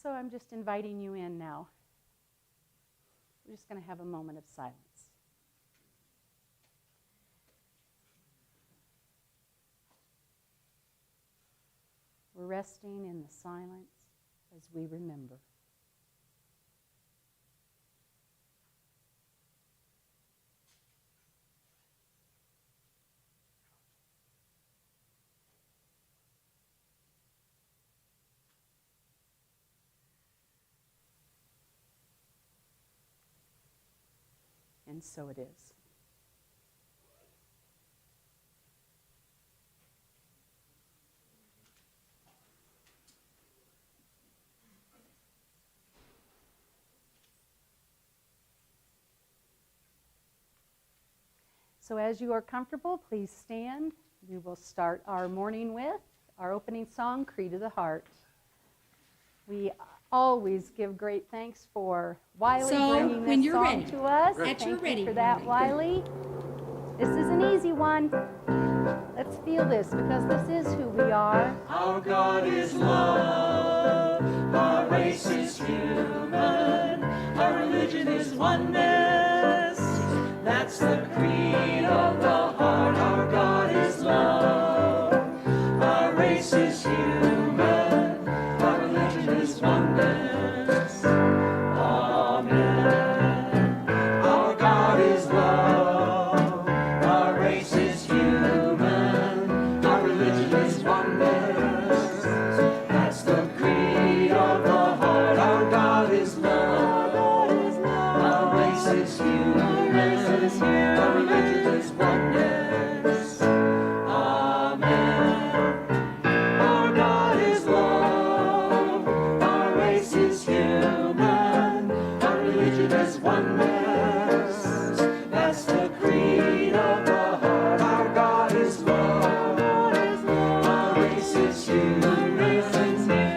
so I'm just inviting you in now. We're just going to have a moment of silence. We're resting in the silence as we remember. And so it is. So as you are comfortable, please stand. We will start our morning with our opening song, Creed of the Heart. We always give great thanks for Wiley bringing this song to us. Thank you for that, Wiley. This is an easy one. Let's feel this, because this is who we are. Our God is love. Our race is human. Our religion is oneness. That's the creed of the heart. Our God is love. Our race is human. Our religion is oneness. Amen. Our God is love. Our race is human. Our religion is oneness. That's the creed of the heart. Our God is love. Our race is human. Our religion is oneness. Amen. Our God is love. Our race is human. Our religion is oneness. That's the creed of the heart. Our God is love. Our race is human.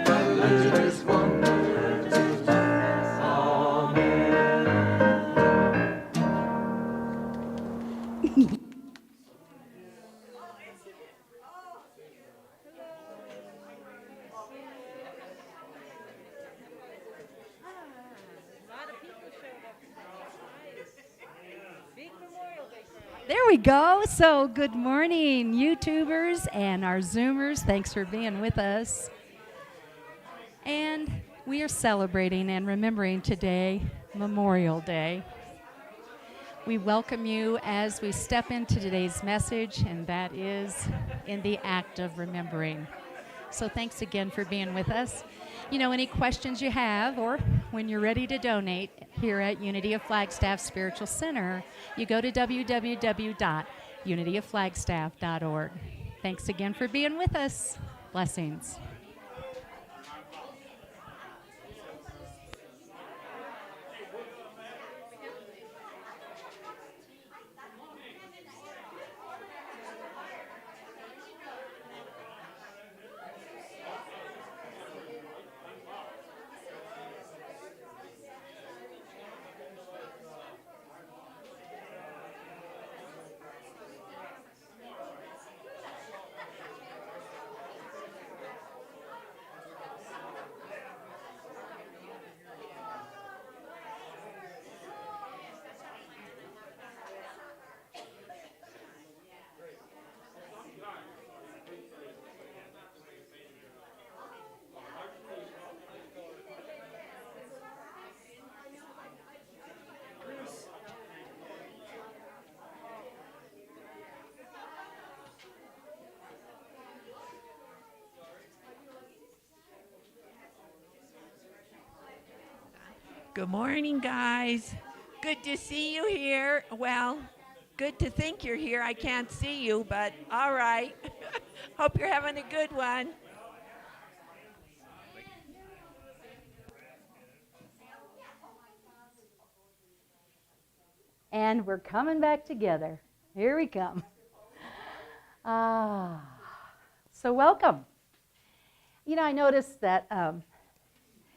Our religion is oneness. Amen. There we go. So good morning, YouTubers and our Zoomers. Thanks for being with us. And we are celebrating and remembering today, Memorial Day. We welcome you as we step into today's message, and that is in the act of remembering. So thanks again for being with us. You know, any questions you have, or when you're ready to donate here at Unity of Flagstaff Spiritual Center, you go to www.unityofflagstaff.org. Thanks again for being with us. Blessings. Good morning, guys. Good to see you here. Well, good to think you're here. I can't see you, but all right. Hope you're having a good one. And we're coming back together. Here we come. So welcome. You know, I noticed that,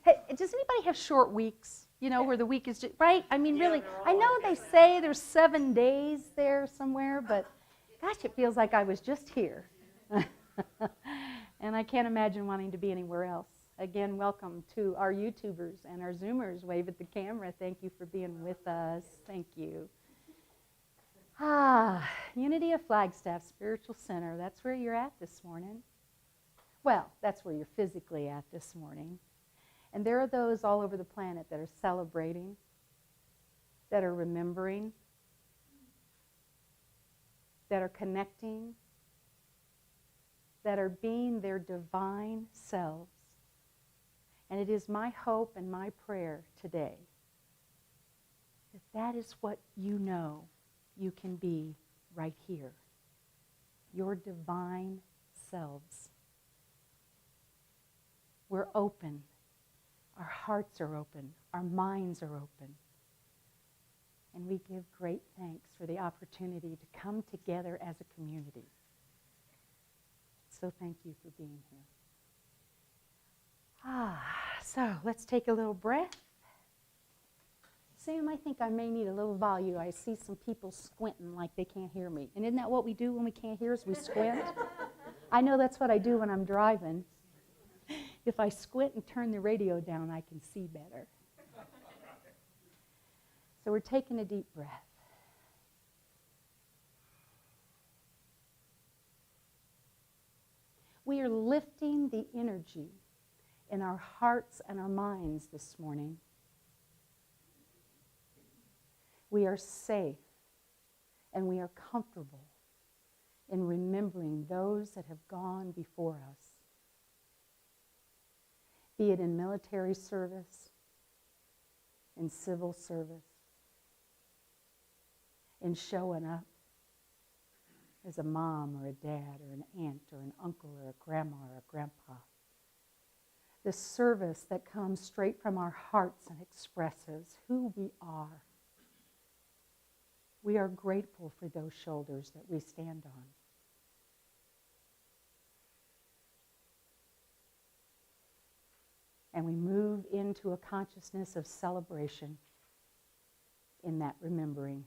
hey, does anybody have short weeks? You know, where the week is just, right? I mean, really, I know they say there's 7 days there somewhere, but gosh, it feels like I was just here. And I can't imagine wanting to be anywhere else again, welcome to our YouTubers and our Zoomers. Wave at the camera. Thank you for being with us. Thank you. Unity of Flagstaff Spiritual Center. That's where you're at this morning. Well, that's where you're physically at this morning. And there are those all over the planet that are celebrating, that are remembering, that are connecting, that are being their divine selves. And it is my hope and my prayer today that that is what you know you can be right here. Your divine selves. We're open. Our hearts are open. Our minds are open. And we give great thanks for the opportunity to come together as a community. So thank you for being here. So let's take a little breath. Sam, I think I may need a little volume. I see some people squinting like they can't hear me. And isn't that what we do when we can't hear is we squint? I know that's what I do when I'm driving. If I squint and turn the radio down, I can see better. So we're taking a deep breath. We are lifting the energy in our hearts and our minds this morning. We are safe and we are comfortable in remembering those that have gone before us. Be it in military service, in civil service, in showing up as a mom or a dad or an aunt or an uncle or a grandma or a grandpa. The service that comes straight from our hearts and expresses who we are. We are grateful for those shoulders that we stand on. And we move into a consciousness of celebration in that remembering.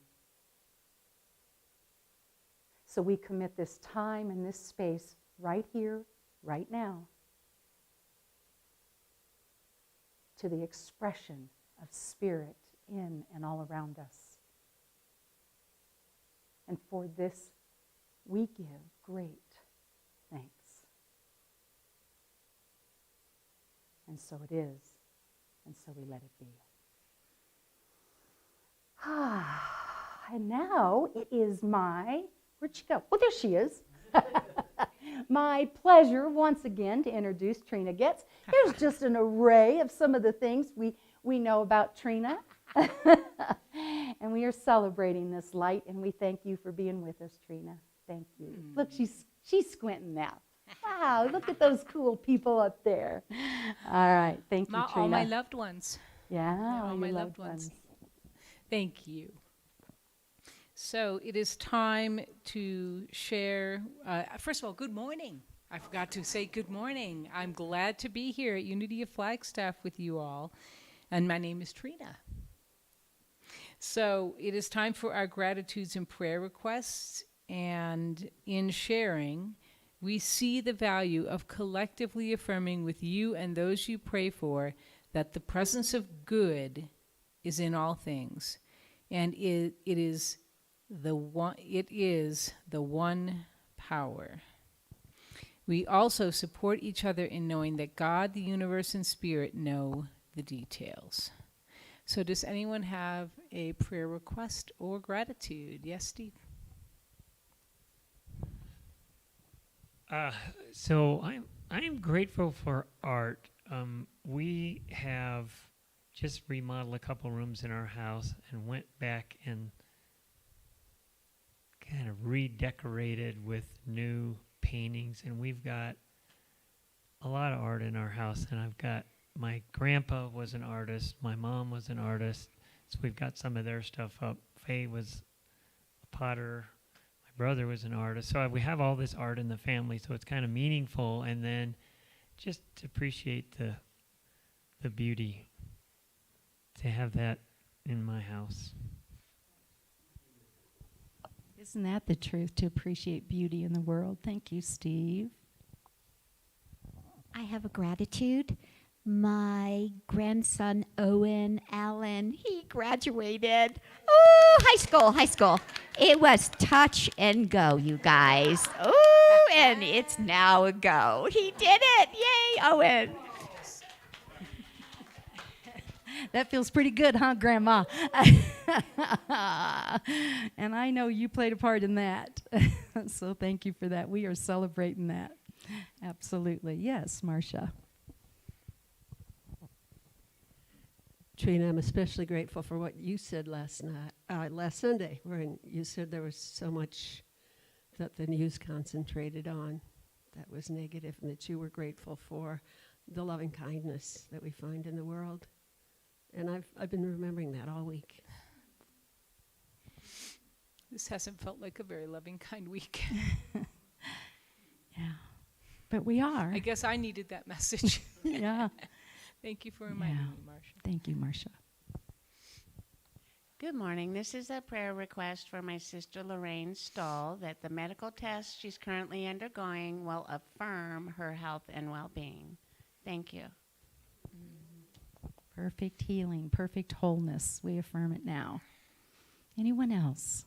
So we commit this time and this space right here, right now, to the expression of spirit in and all around us. And for this, we give great thanks. And so it is, and so we let it be. And now it is where'd she go? Oh, there she is. My pleasure once again to introduce Trina Getz. Here's just an array of some of the things we know about Trina. And we are celebrating this light, and we thank you for being with us, Trina. Thank you. Look, she's squinting now. Wow, look at those cool people up there. All right, thank you, Trina. All my loved ones. Yeah, all my loved ones. Thank you. So it is time to share. First of all, good morning. I forgot to say good morning. I'm glad to be here at Unity of Flagstaff with you all. And my name is Trina. So it is time for our gratitudes and prayer requests. And in sharing, we see the value of collectively affirming with you and those you pray for that the presence of good is in all things. And it is the one power. We also support each other in knowing that God, the universe, and spirit know the details. So does anyone have a prayer request or gratitude? Yes, Steve? So I'm grateful for art. We have just remodeled a couple rooms in our house and went back and kind of redecorated with new paintings, and we've got a lot of art in our house. And I've got, my grandpa was an artist, my mom was an artist, so we've got some of their stuff up. Faye was a potter, my brother was an artist, so we have all this art in the family, so it's kind of meaningful. And then just to appreciate the beauty, to have that in my house. Isn't that the truth, to appreciate beauty in the world? Thank you, Steve. I have a gratitude. my grandson, Owen Allen, he graduated. Oh, high school. It was touch and go, you guys. Oh, and it's now a go. He did it. Yay, Owen. That feels pretty good, huh, Grandma? And I know you played a part in that. So thank you for that. We are celebrating that. Absolutely. Yes, Marcia. Trina, I'm especially grateful for what you said last Sunday, when you said there was so much that the news concentrated on that was negative, and that you were grateful for the loving kindness that we find in the world. And I've been remembering that all week. This hasn't felt like a very loving, kind week. Yeah. But we are. I guess I needed that message. Yeah. Thank you for reminding Yeah. me, Marcia. Thank you, Marcia. Good morning. This is a prayer request for my sister Lorraine Stahl that the medical test she's currently undergoing will affirm her health and well-being. Thank you. Perfect healing, perfect wholeness. We affirm it now. Anyone else?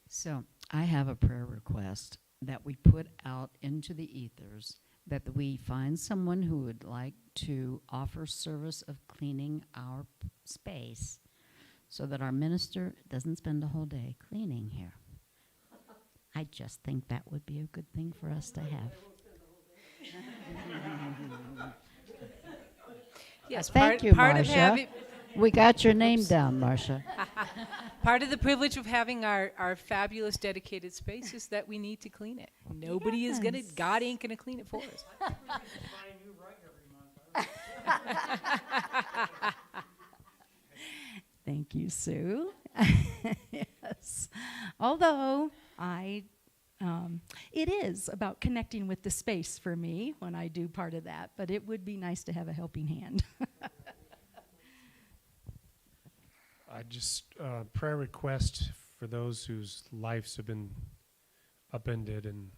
So I have a prayer request that we put out into the ethers, that we find someone who would like to offer service of cleaning our space so that our minister doesn't spend a whole day cleaning here. I just think that would be a good thing for us to have. Yes, Thank you, part of Marcia. having We got your name down, Marcia. part of the privilege of having our fabulous dedicated space is that we need to clean it. Nobody is gonna. God ain't gonna clean it for us. Thank you, Sue. Yes. Although it is about connecting with the space for me when I do part of that, but it would be nice to have a helping hand. I just prayer request for those whose lives have been upended and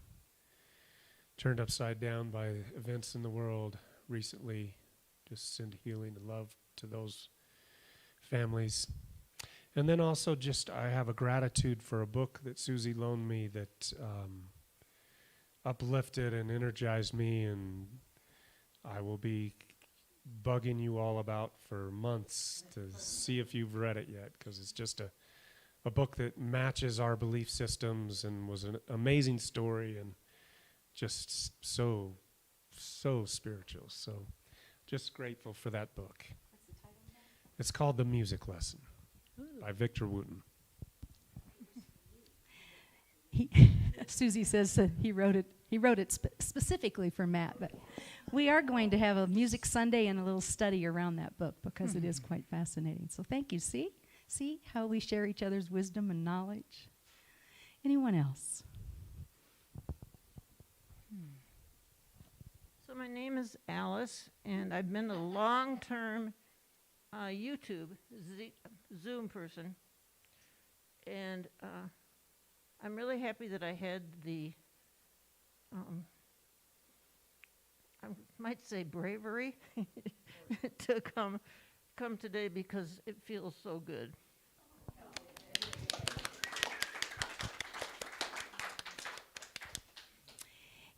turned upside down by events in the world recently. Just send healing and love to those families. And then also just I have a gratitude for a book that Susie loaned me that uplifted and energized me, and I will be bugging you all about for months to see if you've read it yet, because it's just a book that matches our belief systems and was an amazing story and just so spiritual. So just grateful for that book. What's the title again? It's called The Music Lesson. Ooh. By Victor Wooten. Susie says that he wrote it specifically for Matt, but we are going to have a music Sunday and a little study around that book because it is quite fascinating. So thank you. See how we share each other's wisdom and knowledge. Anyone else? So my name is Alice, and I've been a long-term YouTube Zoom person, and I'm really happy that I had the, I might say bravery to come today because it feels so good.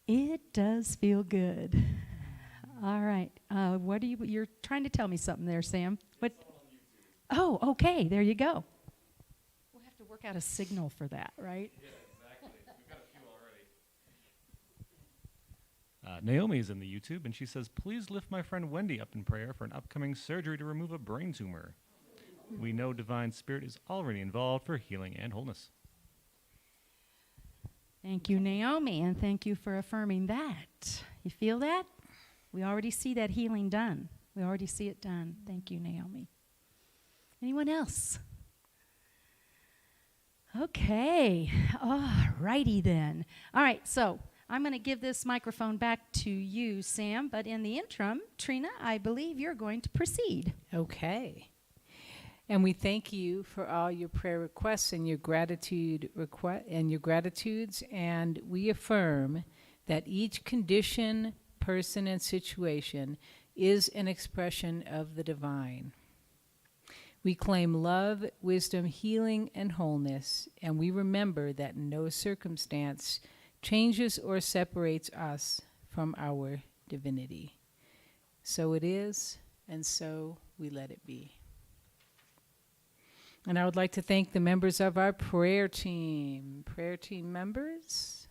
It does feel good. All right. You're trying to tell me something there, Sam. What? Oh, okay. There you go. We'll have to work out a signal for that, right? Yeah, exactly. We've got a few already. Naomi is in the YouTube, and she says, please lift my friend Wendy up in prayer for an upcoming surgery to remove a brain tumor. We know Divine Spirit is already involved for healing and wholeness. Thank you, Naomi, and thank you for affirming that. You feel that? We already see that healing done. We already see it done. Thank you, Naomi. Anyone else? Okay. All righty then. All right, so I'm going to give this microphone back to you, Sam, but in the interim, Trina, I believe you're going to proceed. Okay. And we thank you for all your prayer requests and your gratitudes, and we affirm that each condition, person, and situation is an expression of the divine. We claim love, wisdom, healing, and wholeness, and we remember that no circumstance changes or separates us from our divinity. So it is, and so we let it be. And I would like to thank the members of our prayer team. Prayer team members,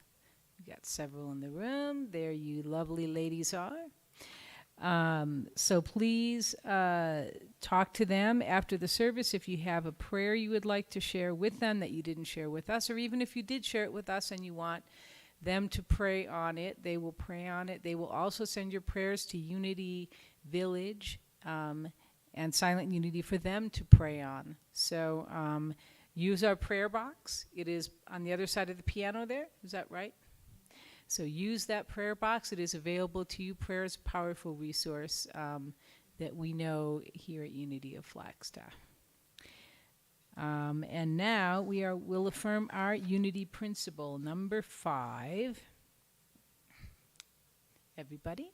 we got several in the room. There you lovely ladies are. So please talk to them after the service if you have a prayer you would like to share with them that you didn't share with us, or even if you did share it with us and you want them to pray on it, they will pray on it. They will also send your prayers to Unity Village and Silent Unity for them to pray on. So use our prayer box. It is on the other side of the piano there. Is that right? So use that prayer box. It is available to you. Prayer is a powerful resource that we know here at Unity of Flagstaff. And now we'll affirm our unity principle, number 5. Everybody?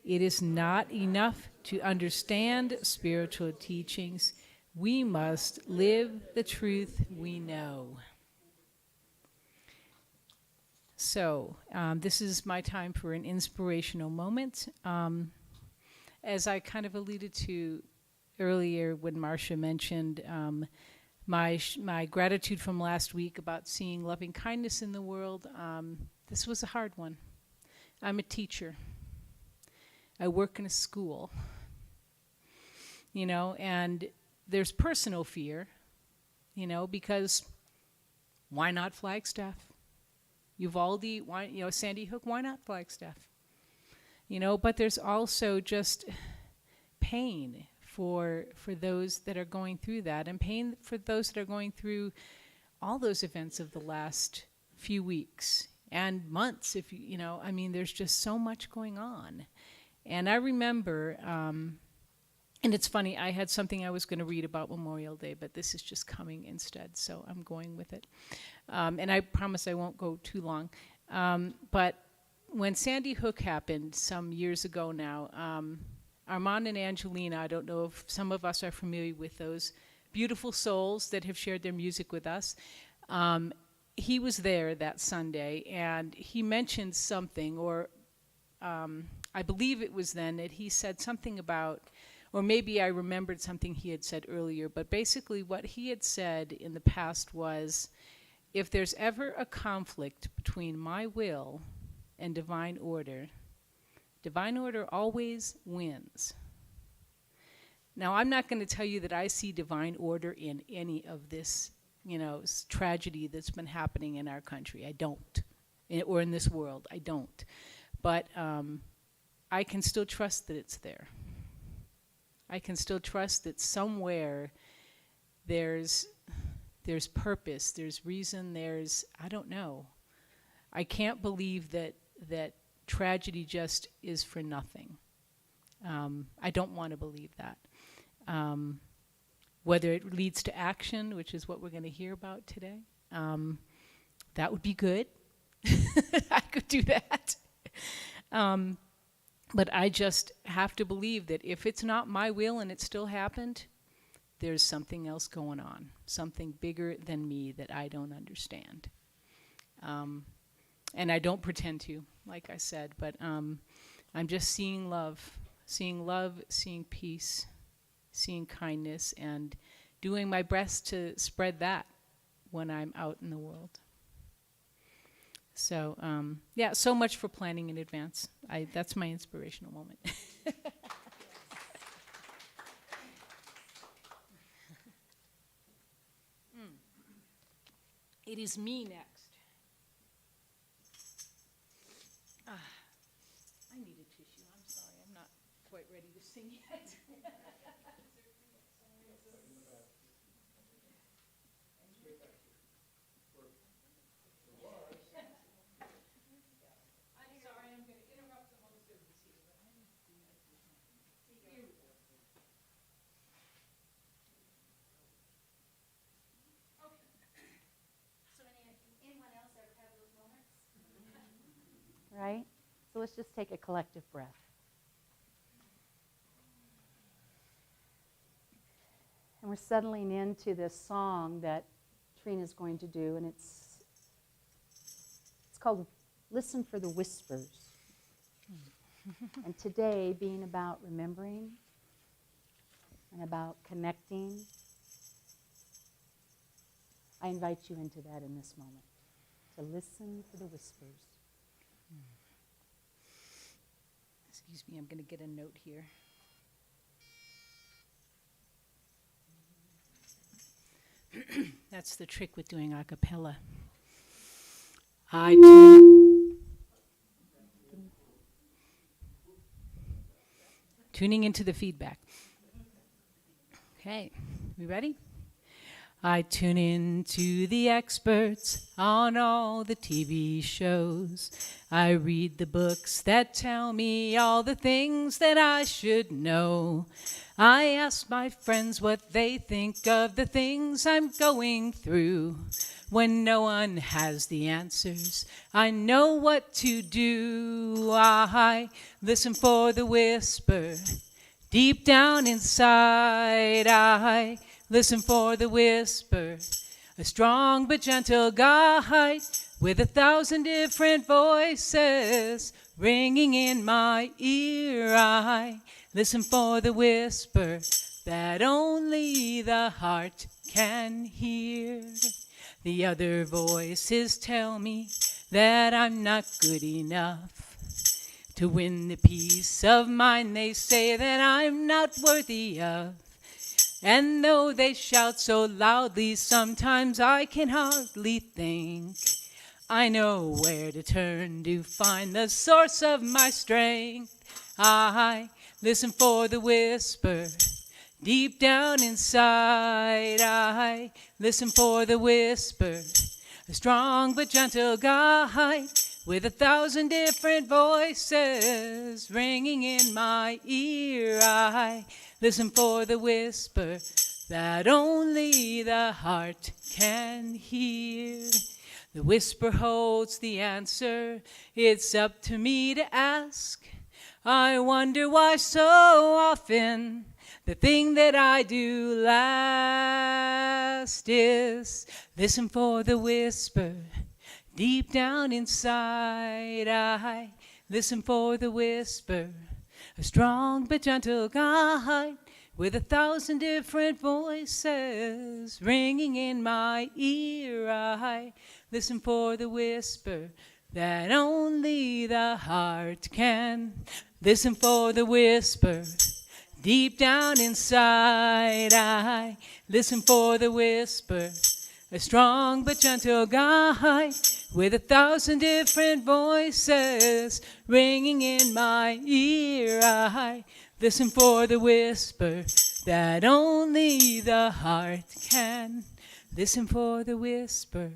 It is not enough to understand spiritual teachings. We must live the truth we know. So this is my time for an inspirational moment. As I kind of alluded to earlier when Marcia mentioned my gratitude from last week about seeing loving kindness in the world, this was a hard one. I'm a teacher. I work in a school, and there's personal fear, because why not Flagstaff? Uvalde, Sandy Hook, why not Flagstaff? But there's also just pain for those that are going through that, and pain for those that are going through all those events of the last few weeks and months. There's just so much going on. And I remember, and it's funny, I had something I was going to read about Memorial Day, but this is just coming instead, so I'm going with it. And I promise I won't go too long. But when Sandy Hook happened some years ago now, Armand and Angelina, I don't know if some of us are familiar with those beautiful souls that have shared their music with us. He was there that Sunday, and he mentioned something, or I believe it was then that he said something about, or maybe I remembered something he had said earlier, but basically what he had said in the past was, if there's ever a conflict between my will and divine order always wins. Now, I'm not going to tell you that I see divine order in any of this, tragedy that's been happening in our country. I don't. Or in this world. I don't. But I can still trust that it's there. I can still trust that somewhere there's purpose, there's reason, I don't know. I can't believe that tragedy just is for nothing. I don't want to believe that. Whether it leads to action, which is what we're going to hear about today, that would be good. I could do that. But I just have to believe that if it's not my will and it still happened, there's something else going on, something bigger than me that I don't understand. And I don't pretend to, like I said, but I'm just seeing love, seeing peace, seeing kindness, and doing my best to spread that when I'm out in the world. So, so much for planning in advance. That's my inspirational moment. It is me next. I need a tissue. I'm sorry. I'm not quite ready to sing yet. right? So let's just take a collective breath. And we're settling into this song that Trina's going to do, and it's called Listen for the Whispers. And today being about remembering and about connecting, I invite you into that in this moment, to listen for the whispers. Excuse me, I'm going to get a note here. That's the trick with doing a cappella. Tuning into the feedback. Okay, we ready? I tune in to the experts on all the TV shows. I read the books that tell me all the things that I should know. I ask my friends what they think of the things I'm going through. When no one has the answers, I know what to do. I listen for the whisper deep down inside. I listen for the whisper, a strong but gentle guide with 1,000 different voices ringing in my ear. I listen for the whisper that only the heart can hear. The other voices tell me that I'm not good enough to win the peace of mind they say that I'm not worthy of. And though they shout so loudly, sometimes I can hardly think. I know where to turn to find the source of my strength. I listen for the whisper deep down inside. I listen for the whisper, a strong but gentle guide with 1,000 different voices ringing in my ear. I listen for the whisper that only the heart can hear. The whisper holds the answer. It's up to me to ask. I wonder why so often the thing that I do last is listen for the whisper deep down inside. I listen for the whisper, a strong but gentle guide with 1,000 different voices ringing in my ear. I listen for the whisper that only the heart can. Listen for the whisper deep down inside. I listen for the whisper, a strong but gentle guide with 1,000 different voices ringing in my ear. I listen for the whisper that only the heart can. Listen for the whisper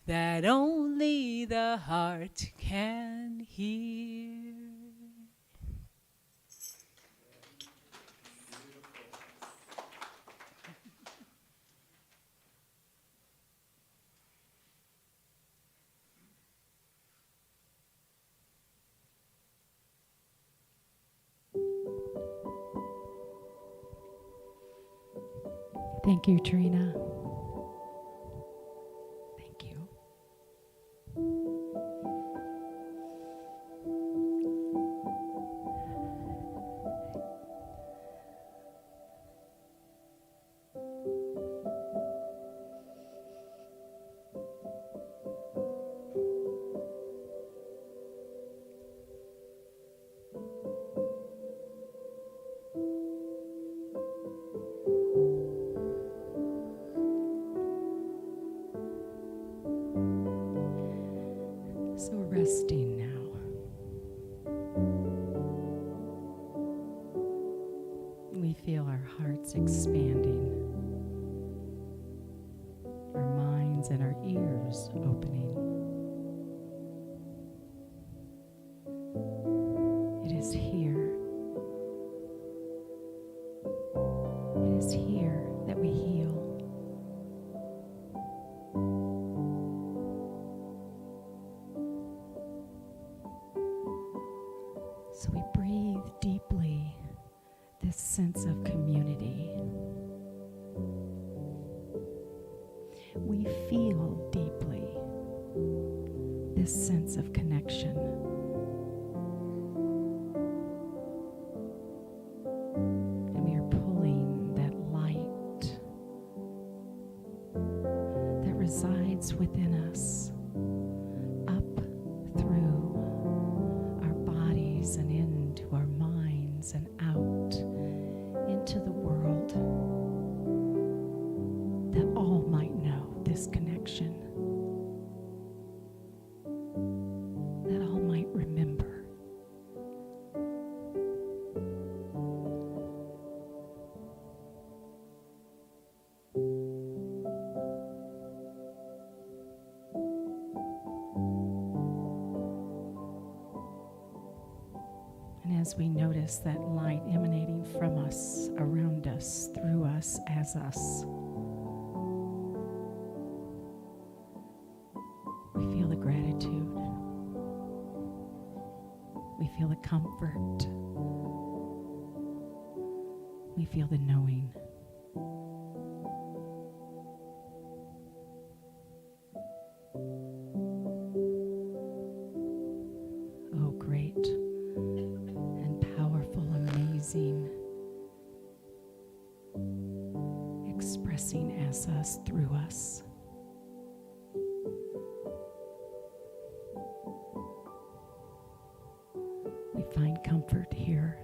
that only the heart can hear. Thank you, Trina. Thank you. So resting now. We feel our hearts expanding, our minds and our ears opening. It is here. It is here that we heal. sense of community. We feel deeply this sense of connection. And we are pulling that light that resides within us up through our bodies and into our minds and out into the world, that all might know this connection, that all might remember. And as we notice that light emanating from us, around us, through us, as us, we feel the gratitude. We feel the comfort. We feel the knowing. Oh, great and powerful, amazing, expressing as us, through us. We find comfort here.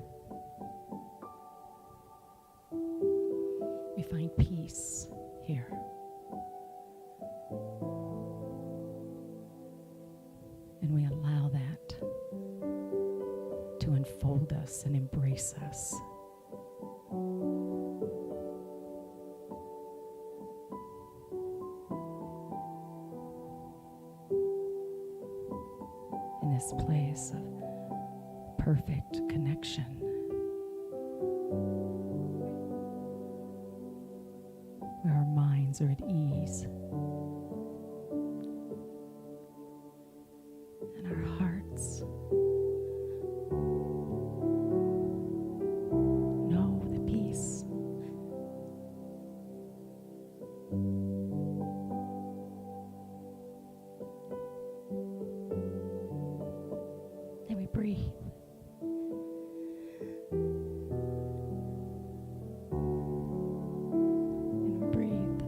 We find peace here. And we allow that to unfold us and embrace us. In this place of perfect connection, where our minds are at ease and our hearts know the peace. And we breathe. And we breathe.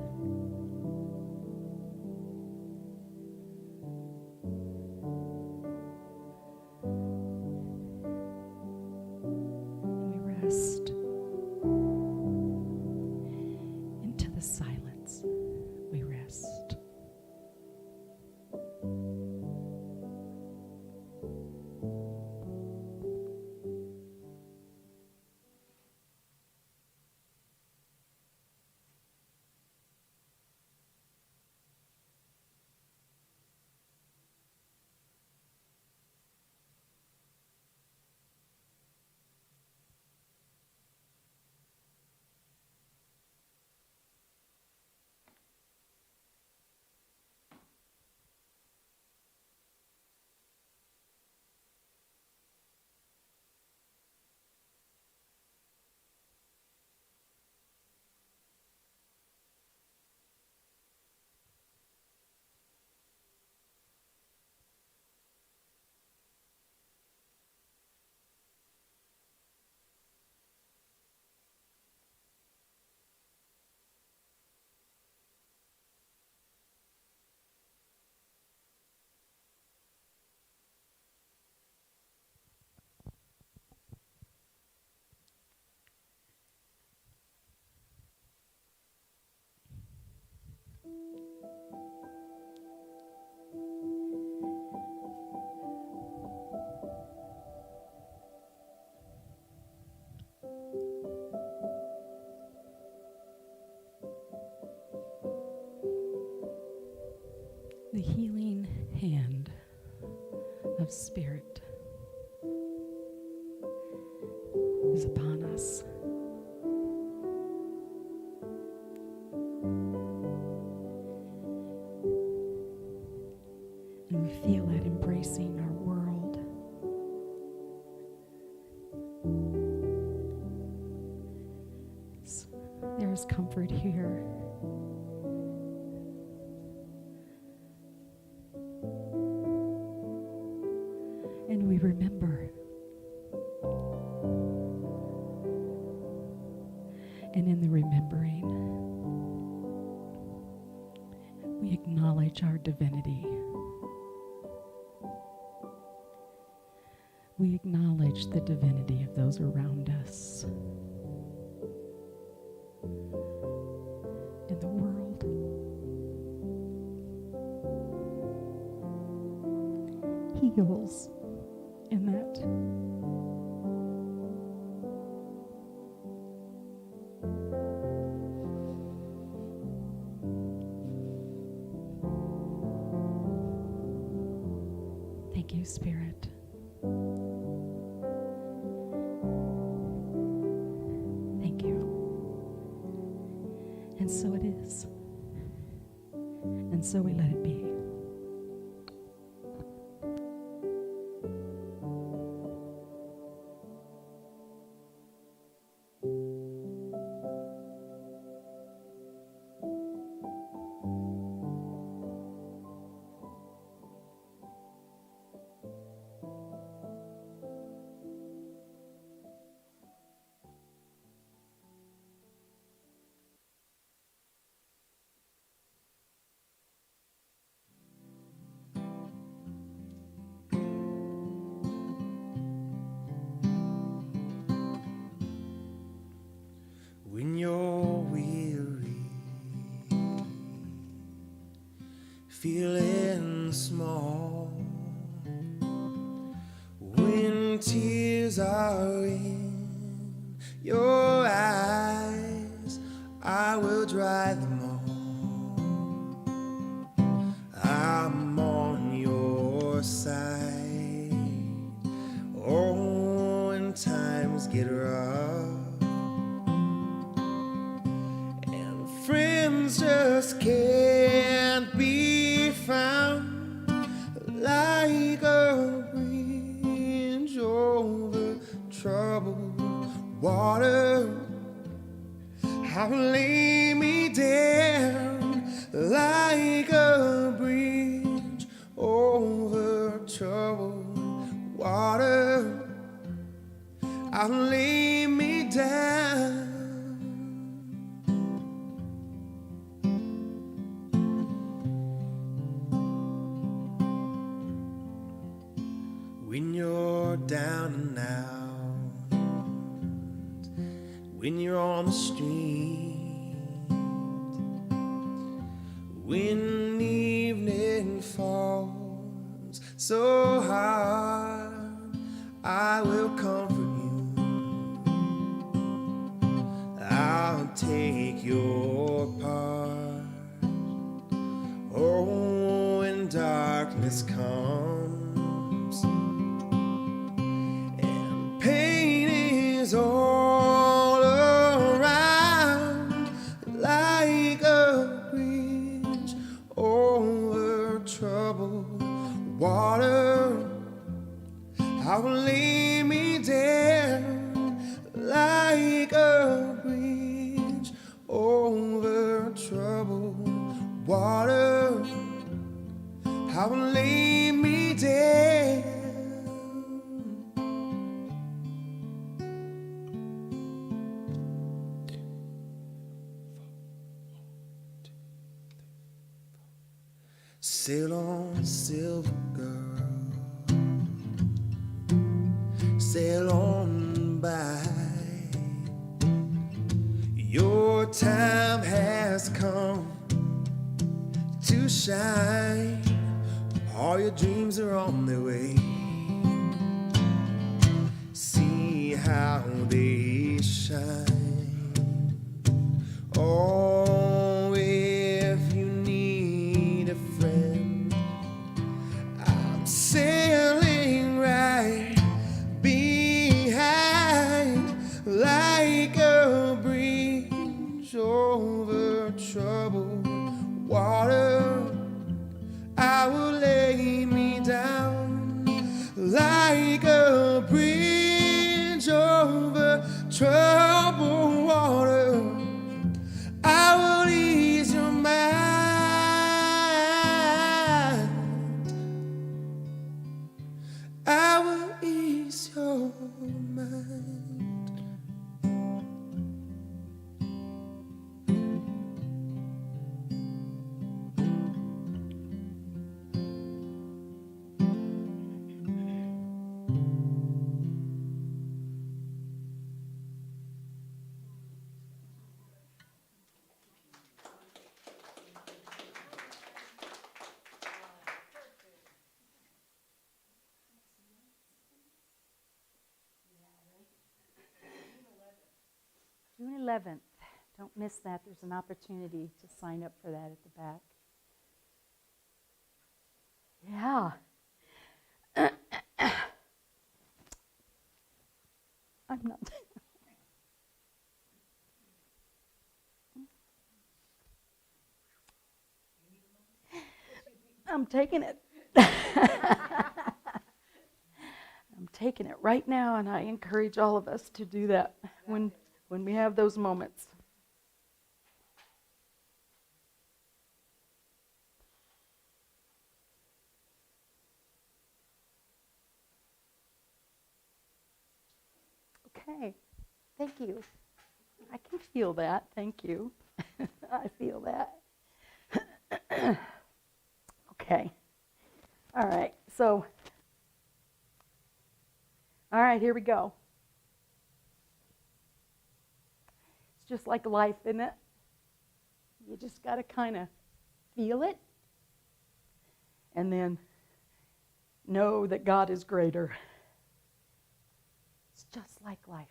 And we rest into the silence. We rest. The healing hand of Spirit is upon us. And we feel it embracing our world. comfort here. And we remember. And in the remembering, we acknowledge our divinity. We acknowledge the divinity of those around us. In the world. Heals in that. Thank you, Spirit. Thank you. And so it is. And so we let it be. When you're weary, feeling small, when tears are in your eyes, I will dry them all. I'm on your side. Oh, when times get rough, friends just can't be found, like a bridge over troubled water. I will lay me down like a bridge over troubled water. I will lay me down. When you're down and out, when you're on the street, when evening falls so hard, I will comfort you. I'll take your part. Oh, when darkness comes and pain is all around, like a bridge over troubled water, I will lay me down like a bridge over troubled water. I will lay me down. Sail on, silver girl, sail on by. Your time has come to shine. All your dreams are on their way. See how they shine. Oh, if you need a friend, I'm sailing right behind, like a bridge over troubled water. I will lay me down like a bridge over troubled water. 7th. Don't miss that. There's an opportunity to sign up for that at the back. Yeah. I'm not. I'm taking it. I'm taking it right now, and I encourage all of us to do that when we have those moments. Okay, thank you. I can feel that. Thank you. I feel that. Okay. All right. So, all right, here we go. It's just like life, isn't it? You just got to kind of feel it and then know that God is greater. It's just like life.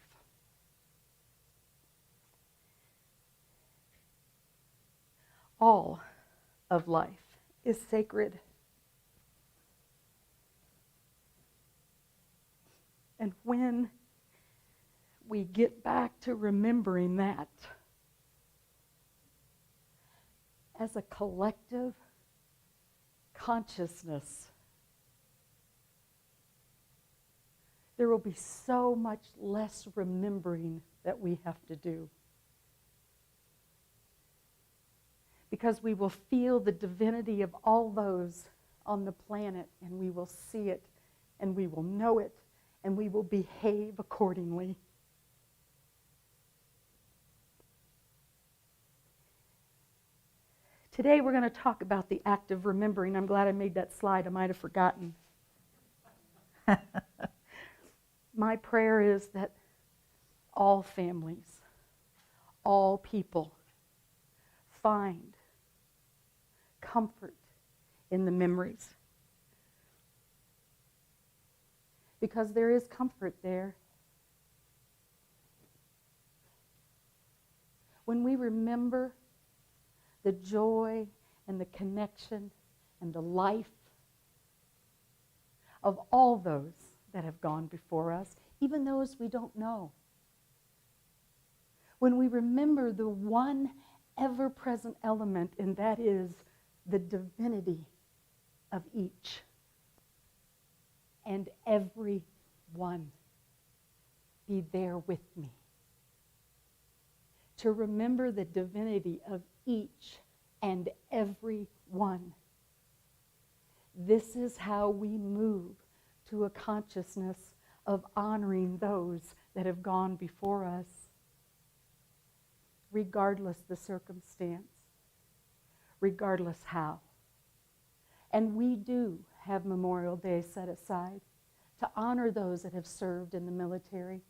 All of life is sacred. And when we get back to remembering that as a collective consciousness, there will be so much less remembering that we have to do. Because we will feel the divinity of all those on the planet, and we will see it, and we will know it, and we will behave accordingly. Today we're going to talk about the act of remembering. I'm glad I made that slide. I might have forgotten. My prayer is that all families, all people find comfort in the memories. Because there is comfort there. When we remember the joy and the connection and the life of all those that have gone before us, even those we don't know. When we remember the one ever-present element, and that is the divinity of each and every one. Be there with me. To remember the divinity of each and every one. This is how we move to a consciousness of honoring those that have gone before us, regardless the circumstance, regardless how. And we do have Memorial Day set aside to honor those that have served in the military.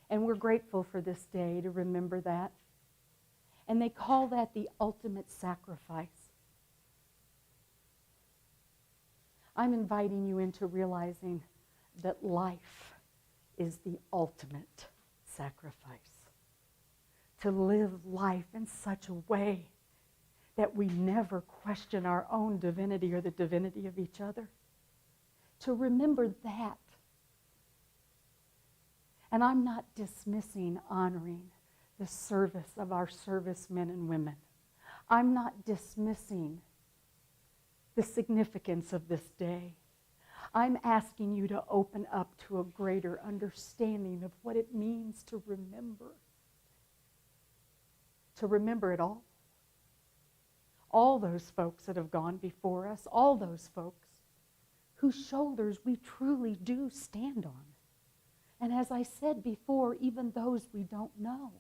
And we're grateful for this day to remember that. And they call that the ultimate sacrifice. I'm inviting you into realizing that life is the ultimate sacrifice. To live life in such a way that we never question our own divinity or the divinity of each other. To remember that. And I'm not dismissing honoring the service of our servicemen and women. I'm not dismissing the significance of this day. I'm asking you to open up to a greater understanding of what it means to remember. To remember it all. All those folks that have gone before us, all those folks whose shoulders we truly do stand on. And as I said before, even those we don't know.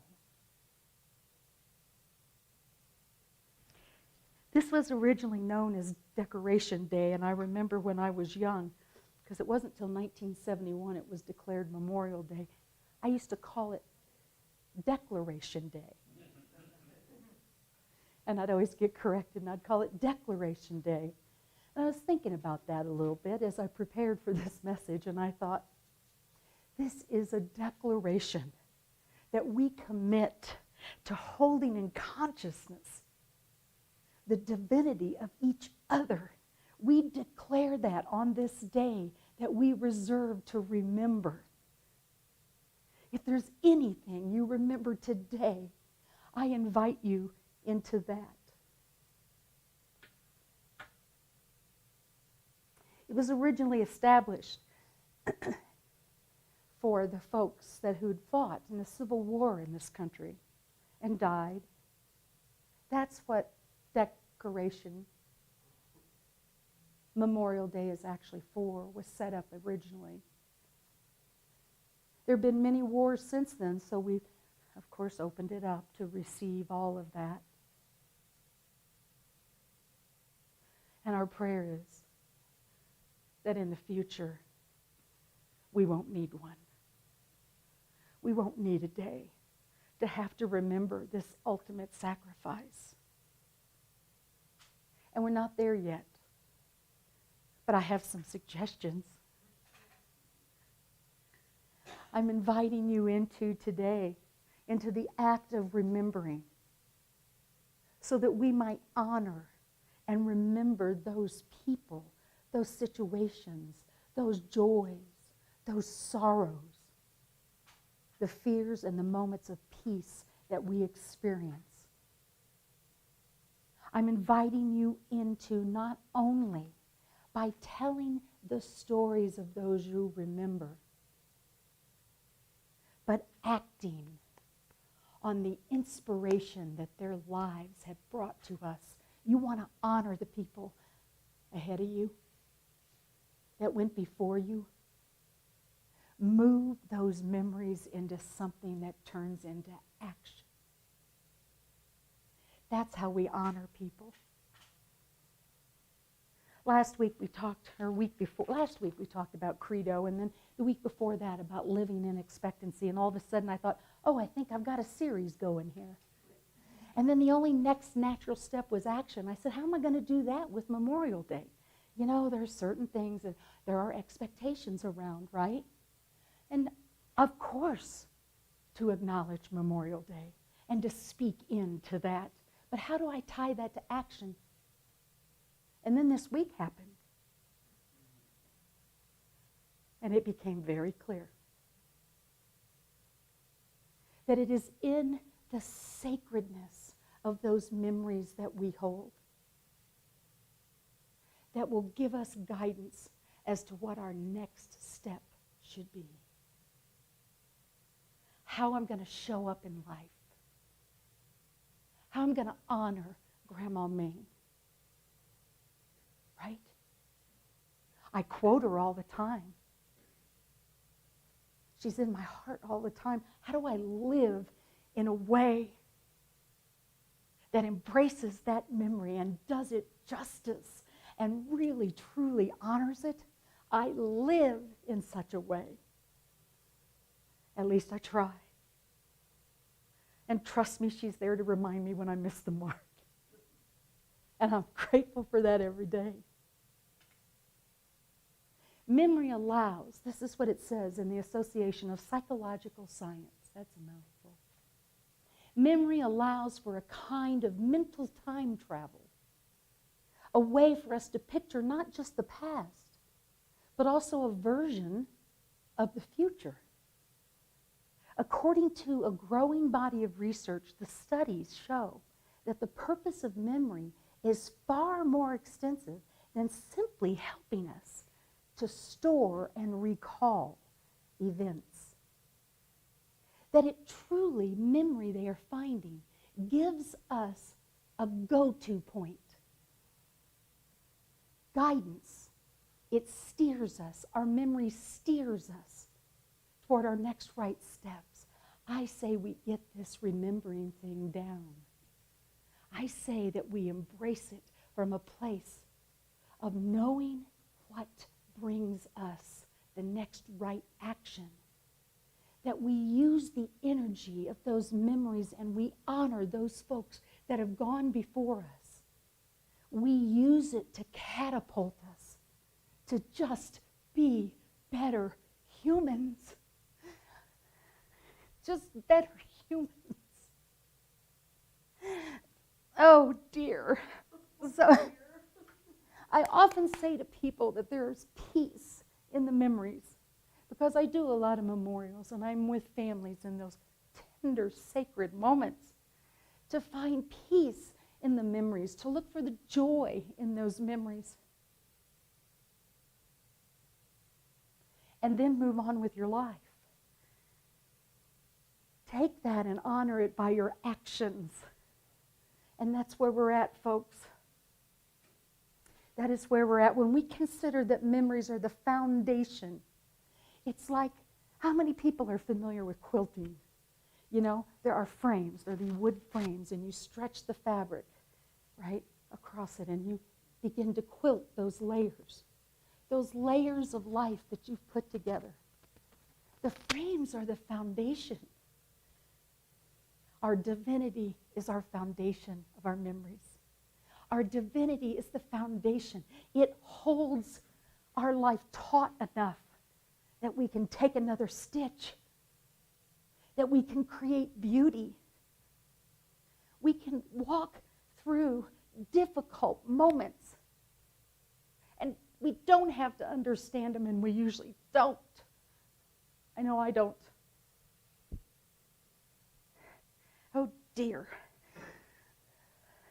This was originally known as Decoration Day, and I remember when I was young, because it wasn't until 1971 it was declared Memorial Day, I used to call it Declaration Day. And I'd always get corrected, and I'd call it Declaration Day. And I was thinking about that a little bit as I prepared for this message, and I thought, this is a declaration that we commit to holding in consciousness the divinity of each other. We declare that on this day that we reserve to remember. If there's anything you remember today, I invite you into that. It was originally established for the folks who'd fought in the Civil War in this country and died. That's what Decoration Memorial Day is actually for, was set up originally. There have been many wars since then, so we've, of course, opened it up to receive all of that. And our prayer is that in the future, we won't need one. We won't need a day to have to remember this ultimate sacrifice. And we're not there yet. But I have some suggestions. I'm inviting you into today, into the act of remembering, so that we might honor and remember those people, those situations, those joys, those sorrows, the fears and the moments of peace that we experience. I'm inviting you into not only by telling the stories of those you remember, but acting on the inspiration that their lives have brought to us. You want to honor the people ahead of you that went before you. Move those memories into something that turns into action. That's how we honor people. Last week we talked about credo, and then the week before that about living in expectancy, and all of a sudden I thought, oh, I think I've got a series going here. And then the only next natural step was action. I said, how am I going to do that with Memorial Day? You know, there are certain things that there are expectations around, right? And of course, to acknowledge Memorial Day and to speak into that. But how do I tie that to action? And then this week happened. And it became very clear that it is in the sacredness of those memories that we hold that will give us guidance as to what our next step should be. How I'm going to show up in life. How I'm going to honor Grandma Ming. Right? I quote her all the time. She's in my heart all the time. How do I live in a way that embraces that memory and does it justice and really, truly honors it? I live in such a way. At least I try. And trust me, she's there to remind me when I miss the mark. And I'm grateful for that every day. Memory allows, this is what it says in the Association of Psychological Science. That's a mouthful. Memory allows for a kind of mental time travel, a way for us to picture not just the past, but also a version of the future. According to a growing body of research, the studies show that the purpose of memory is far more extensive than simply helping us to store and recall events. That it truly, memory they are finding, gives us a go-to point. Guidance. It steers us. Our memory steers us toward our next right steps. I say we get this remembering thing down. I say that we embrace it from a place of knowing what brings us the next right action. That we use the energy of those memories and we honor those folks that have gone before us. We use it to catapult us to just be better humans. just better humans. Oh dear. So I often say to people that there's peace in the memories, because I do a lot of memorials and I'm with families in those tender, sacred moments, to find peace in the memories, to look for the joy in those memories, and then move on with your life. Take that and honor it by your actions. And that's where we're at, folks. That is where we're at. When we consider that memories are the foundation, it's like, how many people are familiar with quilting? You know, there are frames, there are the wood frames, and you stretch the fabric, right, across it, and you begin to quilt those layers of life that you've put together. The frames are the foundation. Our divinity is our foundation of our memories. Our divinity is the foundation. It holds our life taut enough that we can take another stitch, that we can create beauty. We can walk through difficult moments, and we don't have to understand them, and we usually don't. I know I don't. Oh dear.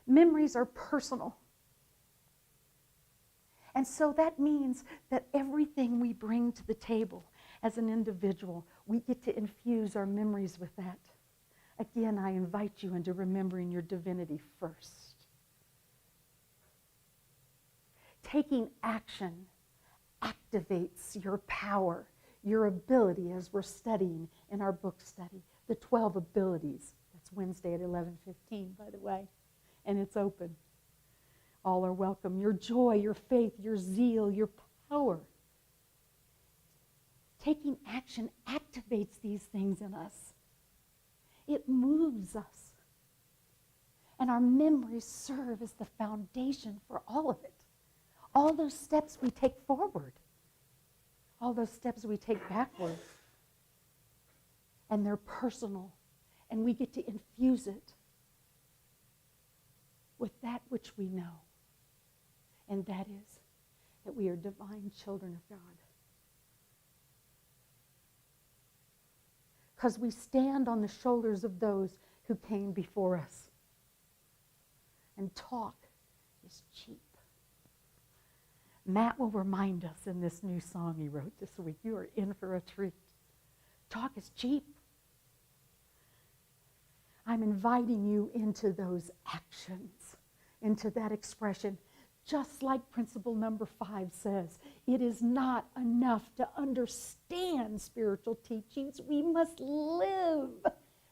Memories are personal. And so that means that everything we bring to the table as an individual, we get to infuse our memories with that. Again, I invite you into remembering your divinity first. Taking action activates your power, your ability, as we're studying in our book study, the 12 abilities. That's Wednesday at 11:15, by the way, and it's open. All are welcome. Your joy, your faith, your zeal, your power. Taking action activates these things in us. It moves us. And our memories serve as the foundation for all of it. All those steps we take forward. All those steps we take backward. And they're personal. And we get to infuse it with that which we know. And that is that we are divine children of God. Because we stand on the shoulders of those who came before us. And talk is cheap. Matt will remind us in this new song he wrote this week. You are in for a treat. Talk is cheap. I'm inviting you into those actions, into that expression. Just like principle number 5 says, it is not enough to understand spiritual teachings. We must live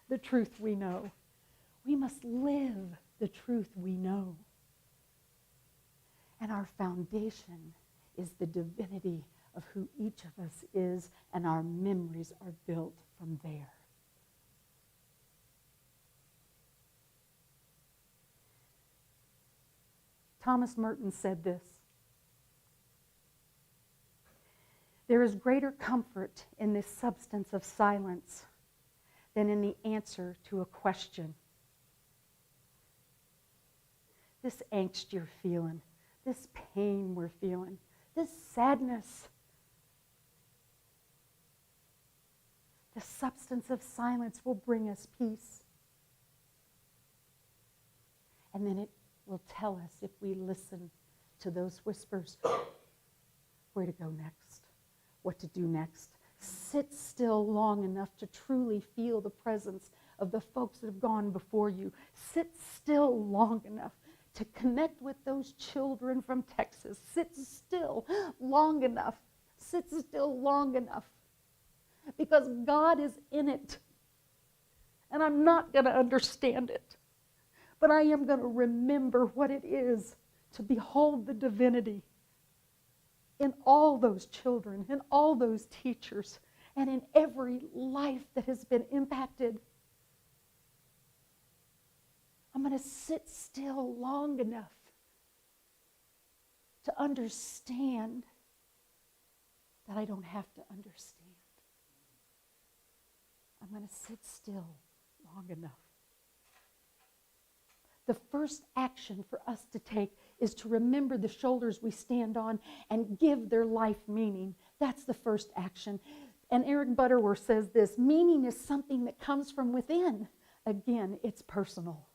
the truth we know. We must live the truth we know. And our foundation is the divinity of who each of us is, and our memories are built from there. Thomas Merton said this: there is greater comfort in this substance of silence than in the answer to a question. This angst you're feeling, this pain we're feeling, this sadness, the substance of silence will bring us peace. And then it will tell us, if we listen to those whispers, where to go next, what to do next. Sit still long enough to truly feel the presence of the folks that have gone before you. Sit still long enough to connect with those children from Texas. Sit still long enough. Sit still long enough. Because God is in it. And I'm not going to understand it. But I am going to remember what it is to behold the divinity in all those children, in all those teachers, and in every life that has been impacted. I'm going to sit still long enough to understand that I don't have to understand. I'm going to sit still long enough. The first action for us to take is to remember the shoulders we stand on and give their life meaning. That's the first action. And Eric Butterworth says this, meaning is something that comes from within. Again, it's personal.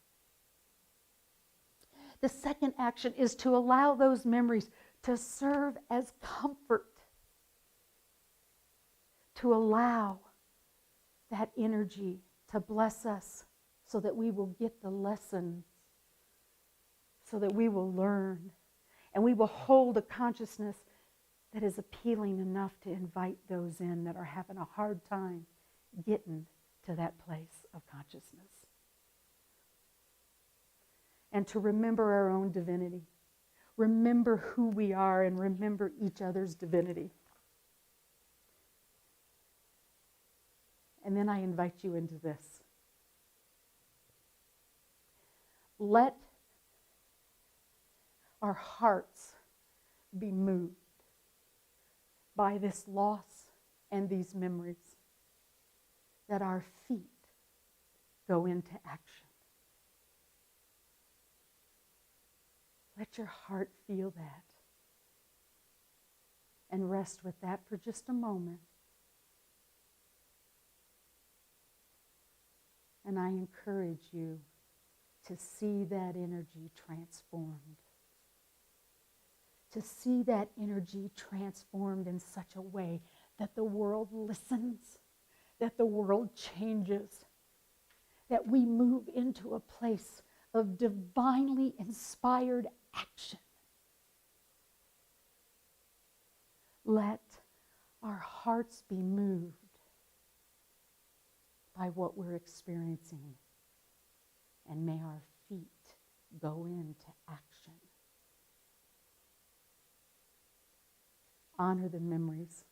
The second action is to allow those memories to serve as comfort, to allow that energy to bless us so that we will get the lessons, so that we will learn, and we will hold a consciousness that is appealing enough to invite those in that are having a hard time getting to that place of consciousness. And to remember our own divinity. Remember who we are and remember each other's divinity. And then I invite you into this. Let our hearts be moved by this loss and these memories, that our feet go into action. Let your heart feel that and rest with that for just a moment. And I encourage you to see that energy transformed. To see that energy transformed in such a way that the world listens, that the world changes, that we move into a place of divinely inspired action. Let our hearts be moved by what we're experiencing, and may our feet go into action. Honor the memories.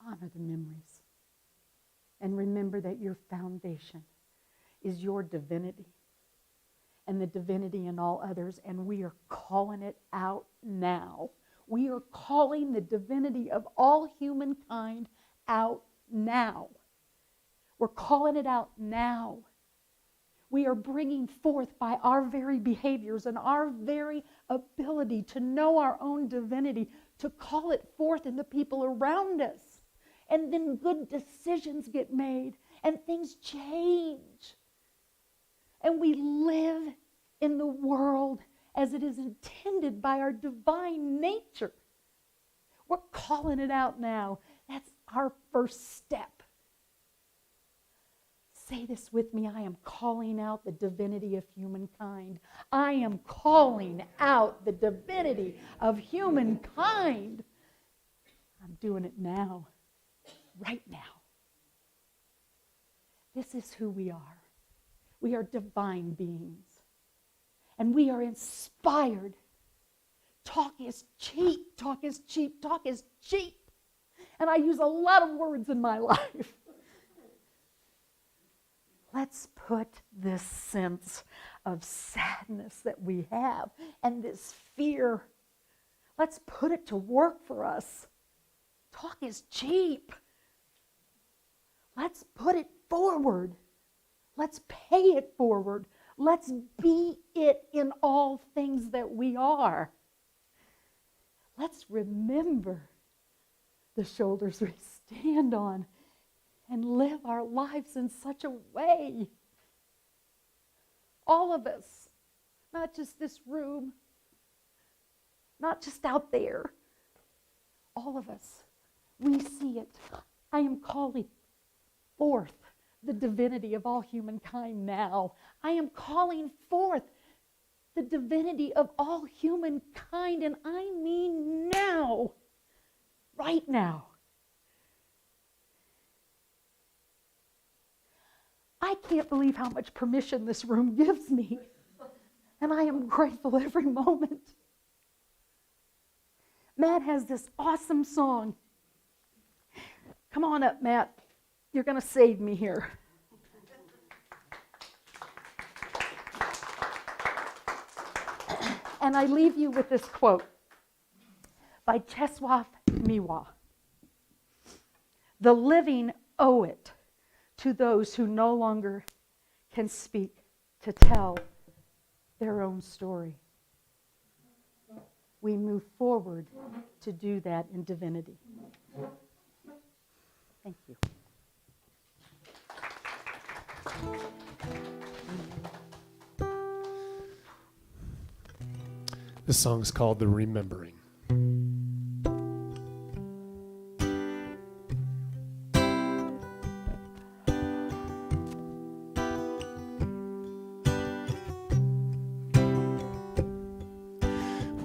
Honor the memories. And remember that your foundation is your divinity and the divinity in all others, and we are calling it out now. We are calling the divinity of all humankind out now. We're calling it out now. We are bringing forth by our very behaviors and our very ability to know our own divinity, to call it forth in the people around us. And then good decisions get made and things change. And we live in the world as it is intended by our divine nature. We're calling it out now. That's our first step. Say this with me. I am calling out the divinity of humankind. I am calling out the divinity of humankind. I'm doing it now, right now. This is who we are. We are divine beings. And we are inspired. Talk is cheap, talk is cheap, talk is cheap. And I use a lot of words in my life. Let's put this sense of sadness that we have and this fear, let's put it to work for us. Talk is cheap. Let's put it forward. Let's pay it forward. Let's be it in all things that we are. Let's remember the shoulders we stand on and live our lives in such a way. All of us, not just this room, not just out there. All of us, we see it. I am calling forth the divinity of all humankind now. I am calling forth the divinity of all humankind, and I mean now, right now. I can't believe how much permission this room gives me, and I am grateful every moment. Matt has this awesome song. Come on up, Matt. You're going to save me here. And I leave you with this quote by Czesław Miła. The living owe it to those who no longer can speak to tell their own story. We move forward to do that in divinity. Thank you. This song is called The Remembering.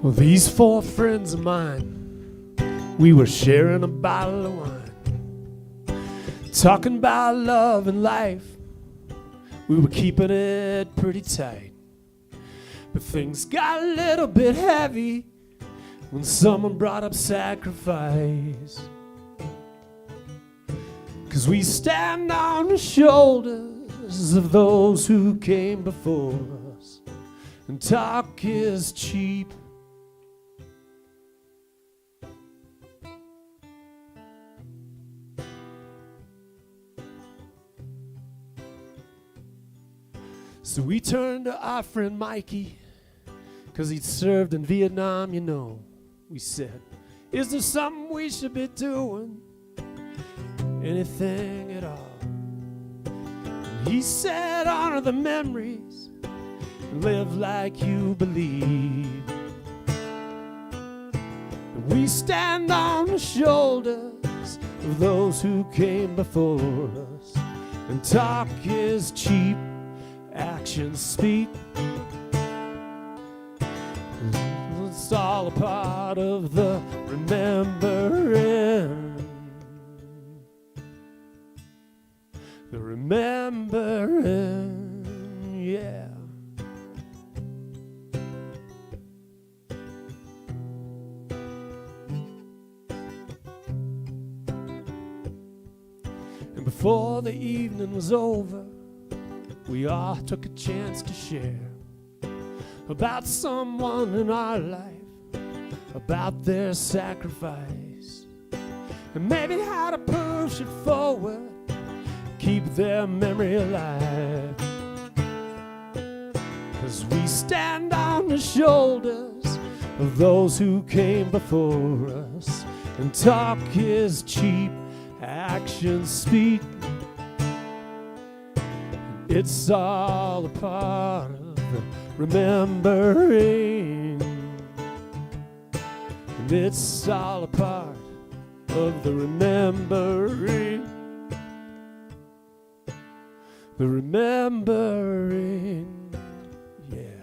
Well, these four friends of mine, we were sharing a bottle of wine, talking about love and life. We were keeping it pretty tight, but things got a little bit heavy when someone brought up sacrifice. 'Cause we stand on the shoulders of those who came before us, and talk is cheap. So we turned to our friend Mikey, 'cause he'd served in Vietnam, you know. We said, is there something we should be doing? Anything at all? And he said, honor the memories, live like you believe. And we stand on the shoulders of those who came before us, and talk is cheap, actions speak. It's all a part of the remembering. The remembering, yeah. And before the evening was over, we all took a chance to share about someone in our life, about their sacrifice, and maybe how to push it forward, keep their memory alive. 'Cause we stand on the shoulders of those who came before us, and talk is cheap, actions speak. It's all a part of the remembering. And it's all a part of the remembering. The remembering, yeah.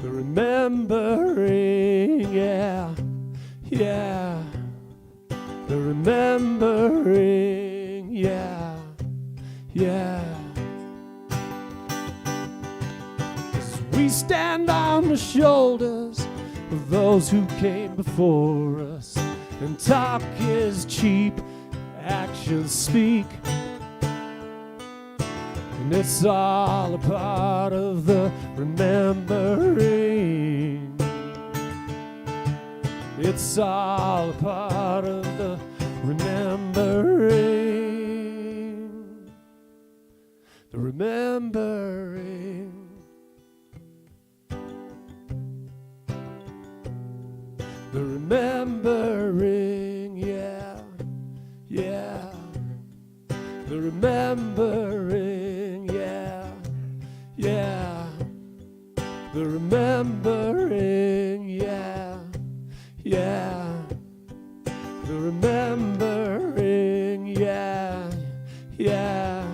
The remembering, yeah, yeah. The remembering, yeah, yeah. 'Cause we stand on the shoulders of those who came before us, and talk is cheap, actions speak. And it's all a part of the remembering. It's all a part of the remembering. The remembering. The remembering, yeah, yeah. The remembering, yeah, yeah. The remembering, yeah, yeah. The remembering, yeah, yeah,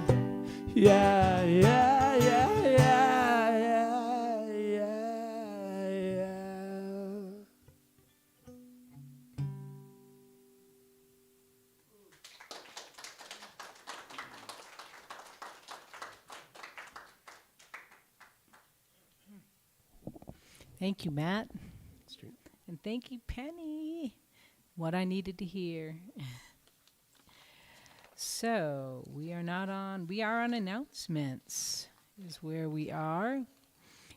yeah, yeah, yeah, yeah, yeah, yeah. Thank you, Matt. And thank you, Penny. What I needed to hear. So we are on announcements is where we are.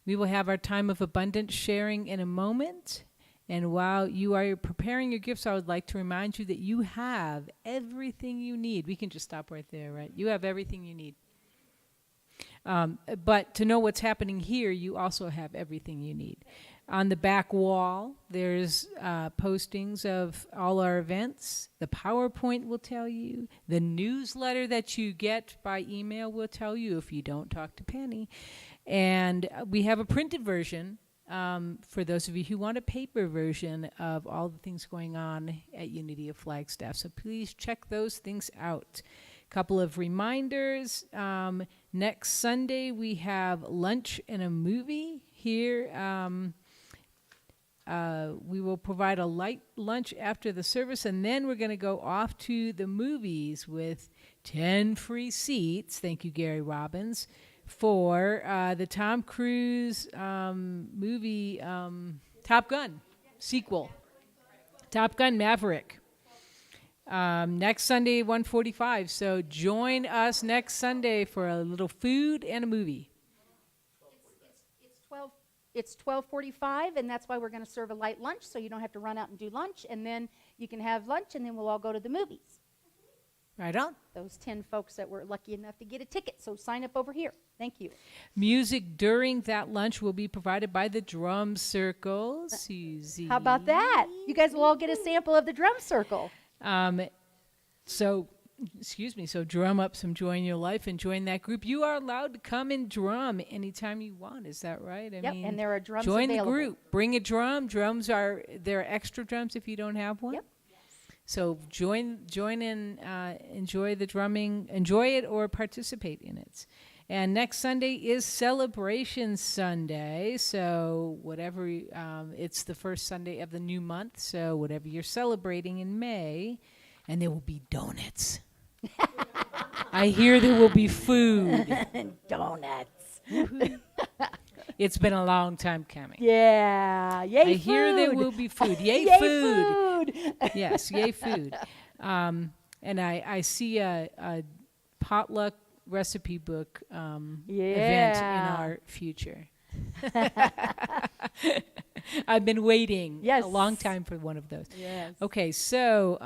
We will have our time of abundant sharing in a moment. And while you are preparing your gifts, I would like to remind you that you have everything you need. We can just stop right there, right? You have everything you need. But to know what's happening here, you also have everything you need. On the back wall, there's postings of all our events. The PowerPoint will tell you. The newsletter that you get by email will tell you if you don't talk to Penny. And we have a printed version for those of you who want a paper version of all the things going on at Unity of Flagstaff. So please check those things out. Couple of reminders. Next Sunday, we have lunch and a movie here. We will provide a light lunch after the service, and then we're going to go off to the movies with 10 free seats. Thank you, Gary Robbins, for the Tom Cruise movie Top Gun sequel, Top Gun Maverick. Next Sunday, 1:45. So join us next Sunday for a little food and a movie. It's 12:45, and that's why we're going to serve a light lunch, so you don't have to run out and do lunch, and then you can have lunch, and then we'll all go to the movies. Right on. Those 10 folks that were lucky enough to get a ticket, so sign up over here. Thank you. Music during that lunch will be provided by the Drum Circle. Susie. How about that? You guys will all get a sample of the drum circle. So drum up some joy in your life and join that group. You are allowed to come and drum anytime you want. Is that right? I mean, and there are drums join available. the group. Bring a drum. There are extra drums if you don't have one. Yep. So join in, enjoy the drumming, enjoy it or participate in it. And next Sunday is Celebration Sunday. So whatever, it's the first Sunday of the new month. So whatever you're celebrating in May, and there will be donuts. I hear there will be food. Donuts. It's been a long time coming. Yeah. Yay, I hear there will be food. Yay, Yay food. food. Yes, yay, food. And I see a potluck recipe book event in our future. I've been waiting a long time for one of those. Yes. Okay, so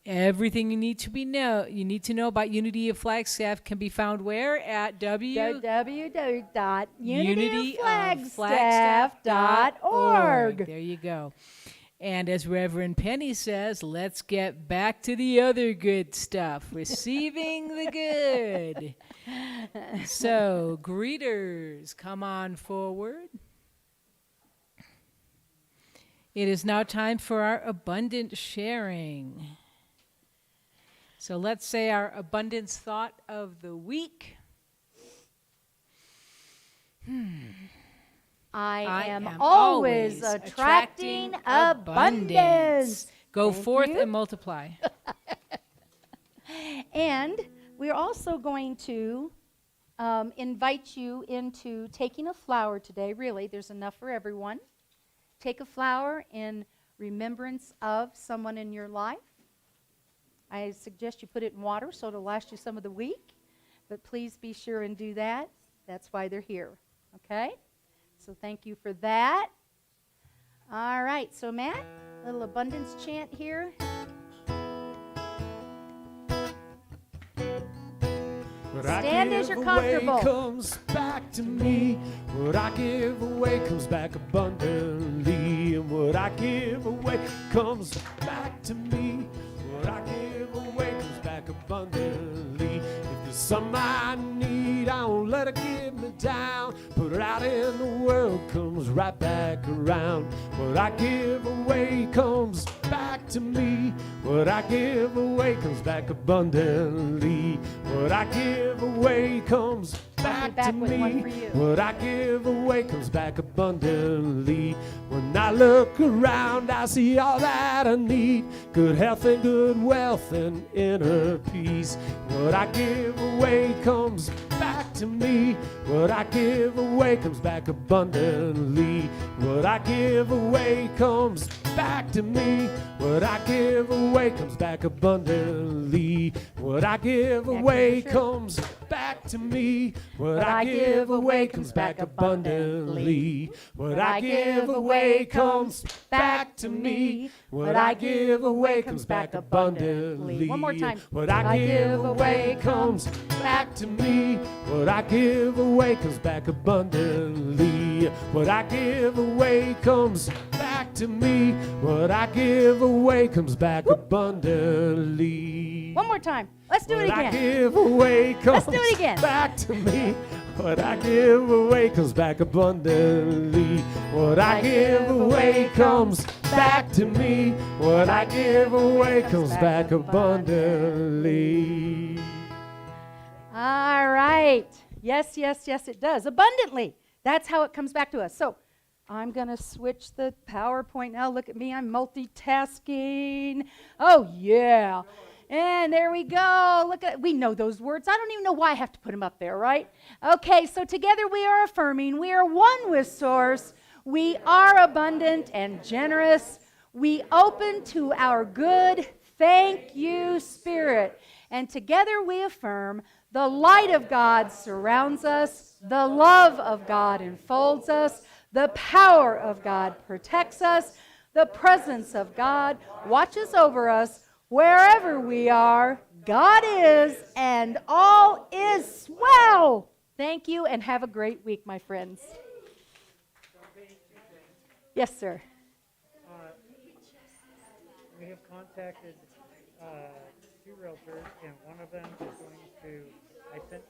everything you need to know about Unity of Flagstaff can be found where? At www.unityoflagstaff.org. There you go. And as Reverend Penny says, let's get back to the other good stuff. Receiving the good. So, greeters, come on forward. It is now time for our abundant sharing. So let's say our abundance thought of the week. I am always attracting abundance. Go Thank forth you. and multiply. And we're also going to invite you into taking a flower today. Really, there's enough for everyone. Take a flower in remembrance of someone in your life. I suggest you put it in water so it'll last you some of the week. But please be sure and do that. That's why they're here. Okay? So thank you for that. All right. So Matt, a little abundance chant here. Stand as you're comfortable. Comes back to me. What I give away comes back abundantly. And what I give away comes back to me. What I give away comes back abundantly. If there's something I need, I won't let it get me down. Put it out in the world, comes right back around. What I give away comes back to me. What I give away comes back abundantly. What I give away comes back to me. What I give away comes back abundantly. When I look around, I see all that I need. Good health and good wealth and inner peace. What I give away comes back to me. What I give away comes back abundantly. What I give away comes back to me. What I give away comes back abundantly. What I give away comes back back to me. What I give away comes back abundantly. What I give away comes back to me. What I give away comes back abundantly. One more time. What I give away comes back to me. What I give away comes back abundantly. What I give away comes back to me. What I give away comes back abundantly. One more time. Let's do it What I again. give away comes Let's do it again. back to me. What I give away comes back abundantly. What I give away comes back to me. What I give away comes back abundantly. All right. Yes, yes, yes, it does. Abundantly. That's how it comes back to us. So I'm going to switch the PowerPoint now. Look at me. I'm multitasking. Oh, yeah. And there we go. Look at, we know those words. I don't even know why I have to put them up there, right? Okay, so together we are affirming. We are one with Source. We are abundant and generous. We open to our good thank you spirit. And together we affirm the light of God surrounds us. The love of God enfolds us. The power of God protects us. The presence of God watches over us. Wherever we are, God is, and all is well. Thank you, and have a great week, my friends. Yes, sir. We have contacted 2 realtors, and one of them is going to, I sent